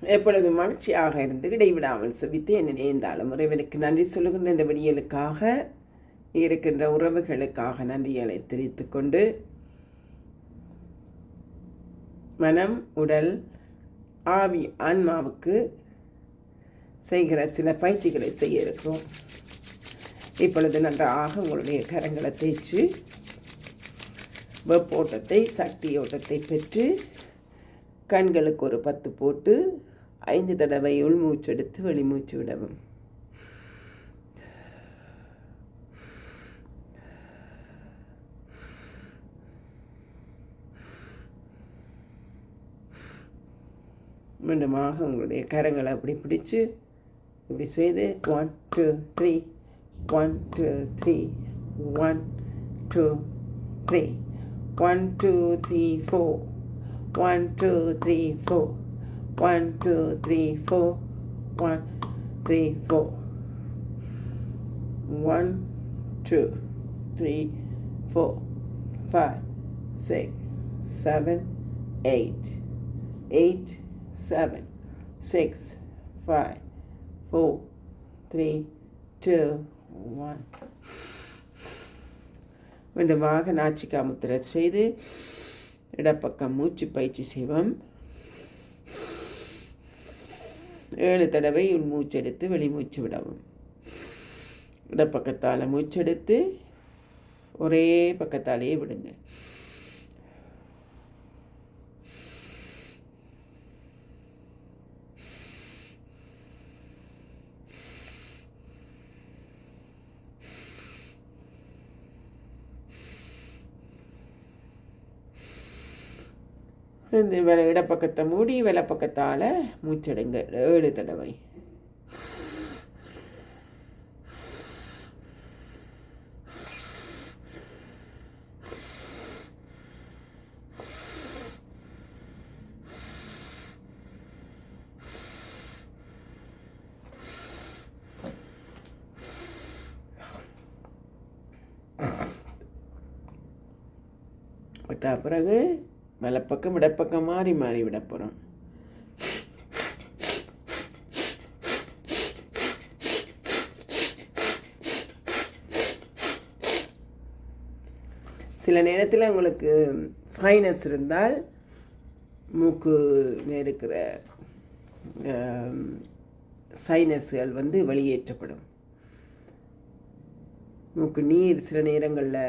எப்பொழுது மகிழ்ச்சியாக இருந்து இடைவிடாமல் செபித்து என்னை நேர்ந்தாலும் இறைவனுக்கு நன்றி சொல்லுகின்ற இந்த விடியலுக்காக இருக்கின்ற உறவுகளுக்காக நன்றிகளை தெரிவித்துக் கொண்டு மனம் உடல் ஆவி ஆன்மாவுக்கு செய்கிற சில பயிற்சிகளை செய்ய இருக்கிறோம். இப்பொழுது நன்றாக உங்களுடைய கரங்களை தேய்ச்சி வெப்போட்டத்தை சக்தி ஓட்டத்தை பெற்று கண்களுக்கு ஒரு 10 போட்டு 5 தடவை உள்மூச்செடுத்து வெளிமூச்சு விடவும். மீண்டுமாக உங்களுடைய கரங்களை அப்படி பிடிச்சு இப்படி செய்து 1 2 3 1 2 3 1 2 3 1 2 3 4 1 2 3 4 1 2 3 4 1 3 4 1 2 3 4 5 6 7 8 8 7 6 5 4 3 2 1. மீண்டுமாக நாச்சிக்கா முத்திரை செய்து இடப்பக்கம் மூச்சு பயிற்சி செய்வோம். 7 தடவை உள் மூச்செடுத்து வெளிமூச்சு விடவும். இடப்பக்கத்தால் மூச்செடுத்து ஒரே பக்கத்தாலேயே விடுங்க. இந்த இடப்பக்கத்தை மூடி பக்கத்தால் மூச்செடுங்க 7 தடவை. விட்ட பிறகு வலப்பக்கம் இடப்பக்கம் மாறி மாறி விட போகிறோம். சில நேரத்தில் உங்களுக்கு சைனஸ் இருந்தால் மூக்கு இருக்கிற சைனஸ்கள் வெளியேற்றப்படும். மூக்கு நீர் சில நேரங்களில்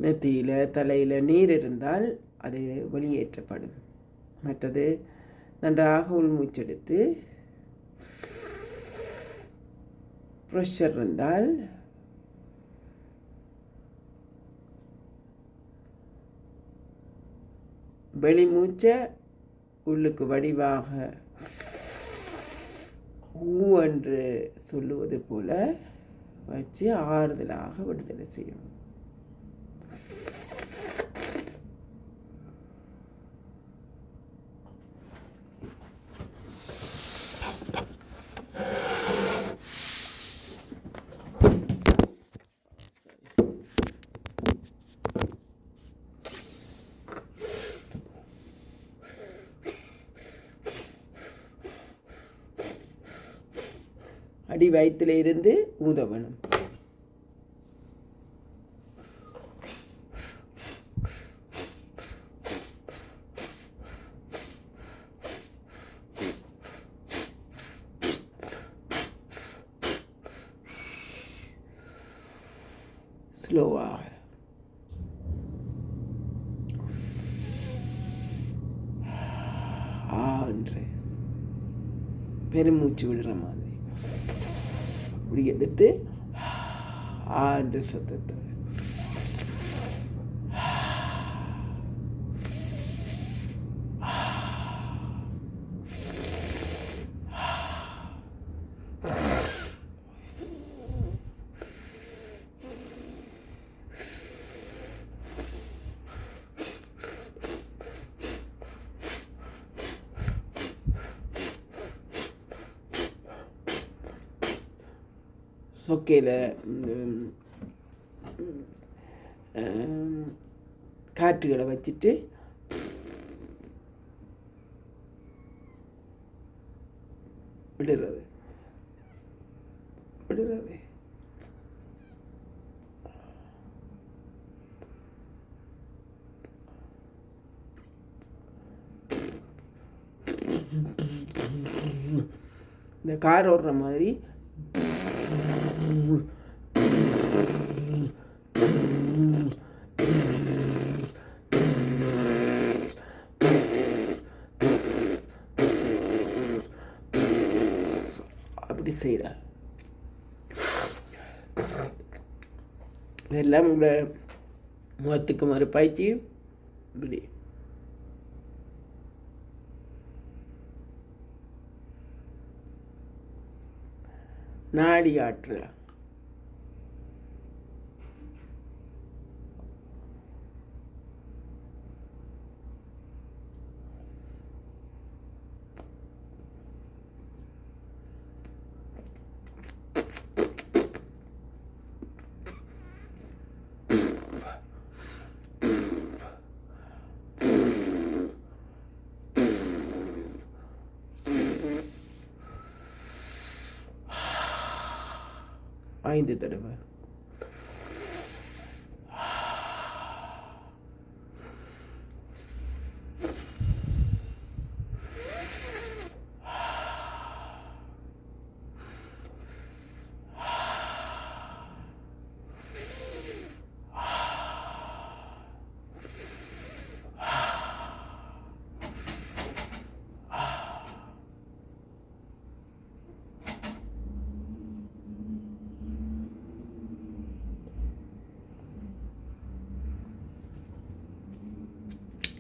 நெத்தியில் தலையில் நீர் இருந்தால் அது வெளியேற்றப்படும். மற்றது நன்றாக உள்மூச்செடுத்து ப்ரெஷர் இருந்தால் வெளிமூச்சை உள்ளுக்கு வடிவாக ஊ என்று சொல்லுவது போல வச்சு ஆறுதலாக விடுதலை செய்யும். அடி வயிற்றில் இருந்து ஊதவணும். ஸ்லோவாக என்று பெருமூச்சு விடுற மாதிரி இப்படி எடுத்து என்று சத்தத்தை சொக்கையில் காற்றுகளை வச்சுட்டு விடுறது விடுறது. இந்த கார் ஓடுற மாதிரி அப்படி செய்கிற இதெல்லாம் உங்களை முகத்துக்கு மறுப்பாய்ச்சி இப்படி நாடி ஆற்று. ஐந்து தடவை.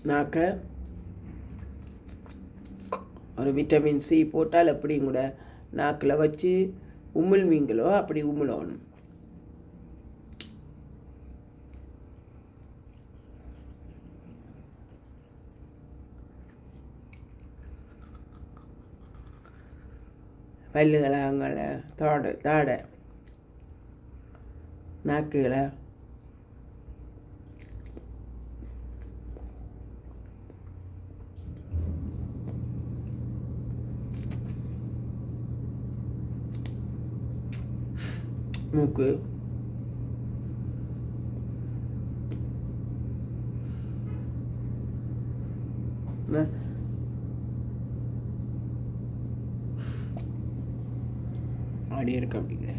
நாக்க ஒரு விட்டமின் சி போட்டால் அப்படியும் கூட நாக்கில் வச்சு உமிழ்வீங்களோ அப்படி உமிழணும். பல்லுகளை அங்கே தாடை நாக்குகளை மூக்கு ஆடி இருக்க அப்படிங்கிற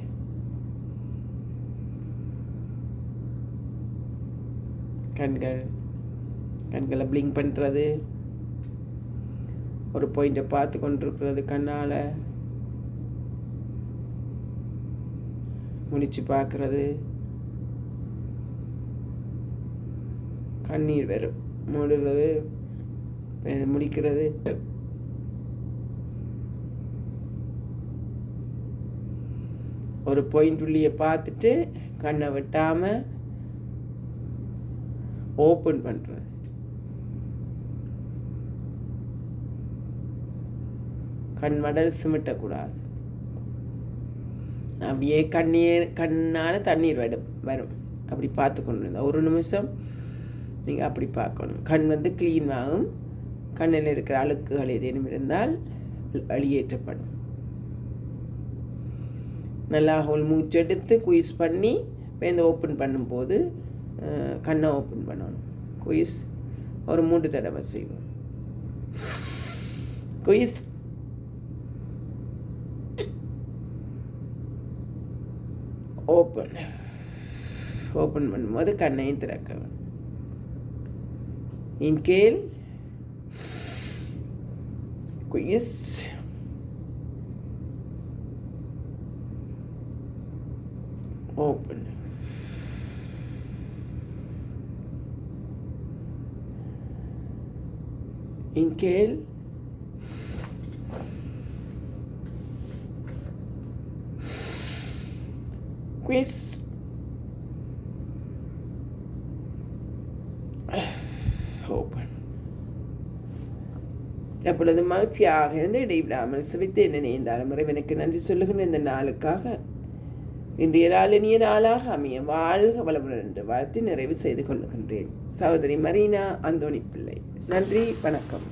கண்களை பிளிங்க் பண்ணுறது, ஒரு பாயிண்ட்டை பார்த்து கொண்டிருக்கிறது, கண்ணால் முடிச்சு பார்க்கறது, கண்ணீர் வரும் மூடுறது, முடிக்கிறது, ஒரு பாயிண்ட் உள்ளியை பார்த்துட்டு கண்ணை வெட்டாமல் ஓப்பன் பண்ணுறது, கண் மடல் சிமிட்டக்கூடாது. அப்படியே கண்ணால் தண்ணீர் வரும் அப்படி பார்த்து கொண்டு இருந்தால் ஒரு நிமிஷம் நீங்கள் அப்படி பார்க்கணும். கண் க்ளீன் ஆகும். கண்ணில் இருக்கிற அழுக்குகள் ஏதேனும் இருந்தால் வெளியேற்றப்படும். நல்லா ஹோல் மூச்செடுத்து குயிஸ் பண்ணி இந்த ஓப்பன் பண்ணும்போது கண்ணை ஓப்பன் பண்ணணும். குயிஸ் ஒரு 3 தடவை செய்வோம். குயிஸ் ஓப்பன் பண்ணும்போது கண்ணையும் திறக்க வேணும். இன்கேல் குயிஸ் ஓப்பன். இன்கேல் குயிஸ் ஓப்பன். எப்பொழுது மகிழ்ச்சியாக இருந்து இடைவிடாமல் சிவித்து என்ன நேர்ந்தாலும் இறைவனுக்கு நன்றி சொல்லுகின்ற இந்த நாளுக்காக இன்றைய நாள் இனிய நாளாக அமைய வாழ்க வளமுடன் என்று வாழ்த்தி நிறைவு செய்து கொள்ளுகின்றேன். சகோதரி மரீனா அந்தோணி பிள்ளை. நன்றி, வணக்கம்.